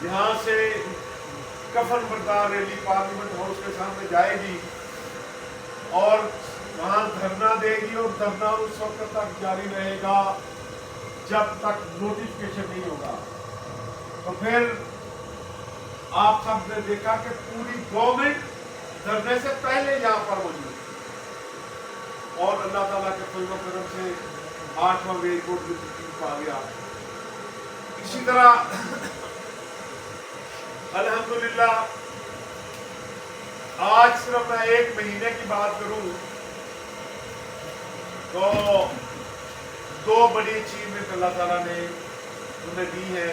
یہاں سے کفن بردار ریلی پارلیمنٹ ہاؤس کے سامنے جائے گی اور وہاں دھرنا دے گی، اور دھرنا اس وقت تک جاری رہے گا جب تک نوٹیفکیشن نہیں ہوگا۔ تو پھر آپ سب نے دیکھا کہ پوری گورنمنٹ دھرنے سے پہلے یہاں پر موجود، اور اللہ تعالیٰ کے فضل و کرم سے 8واں وے کوڈ بھی تکلیف آ گیا۔ اسی طرح الحمدللہ آج صرف میں 1 مہینے کی بات کروں تو 2 بڑی اچیومنٹ اللہ تعالیٰ نے انہیں دی ہے۔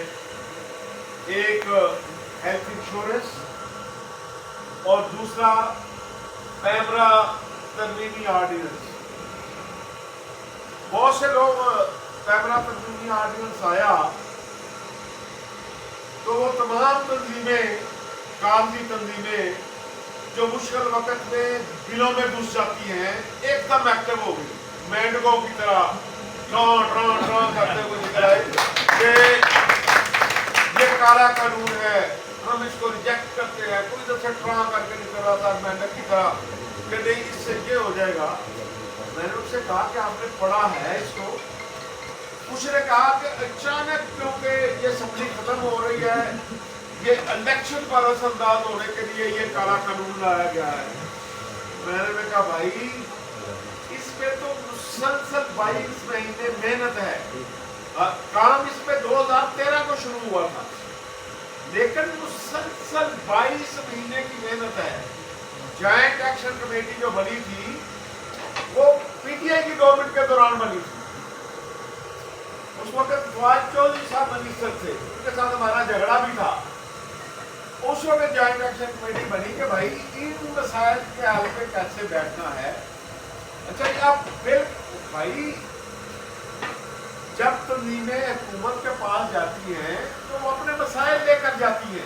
ایک ہیلتھ انشورنس اور دوسرا پیمرا ترمیمی آرڈیننس۔ بہت سے لوگ پیمرا ترمیمی آرڈیننس آیا تو وہ تمام تنظیمیں، کاغذی تنظیمیں جو مشکل وقت میں دلوں میں گھس جاتی ہیں، ایک دم ایکٹیو ہو گئی، مینڈگو کی طرح ٹران کرتے ہوئے نکل آئے کہ یہ کالا قانون ہے، ہم اس کو ریجیکٹ کرتے ہیں۔ کوئی ادھر سے ٹران کر کے نکل رہا تھا مینڈک کی طرح کہ نہیں اس سے یہ ہو جائے گا۔ میں نے ان سے کہا کہ آپ نے پڑھا ہے اس کو؟ اس نے کہا کہ اچانک کیونکہ یہ اسمبلی ختم ہو رہی ہے، یہ الیکشن پر اثر انداز ہونے کے لیے یہ کالا قانون لایا گیا ہے۔ میں نے کہا بھائی اس پہ تو مسلسل 22 مہینے محنت ہے، کام اس پہ 2013 کو شروع ہوا تھا، لیکن مسلسل 22 مہینے کی محنت ہے۔ جوائنٹ ایکشن کمیٹی جو بنی تھی وہ پی ٹی آئی کی گورنمنٹ کے دوران بنی تھی۔ اس وقت فواد چودھری صاحب منسٹر تھے، ان کے ساتھ ہمارا جھگڑا بھی تھا۔ اس وقت جوائنٹ ایکشن کمیٹی بنی کہ بھائی ان مسائل کے حل پہ کیسے بیٹھنا ہے۔ اچھا جی اب پھر بھائی جب تنظیمیں حکومت کے پاس جاتی ہیں تو وہ اپنے مسائل لے کر جاتی ہیں،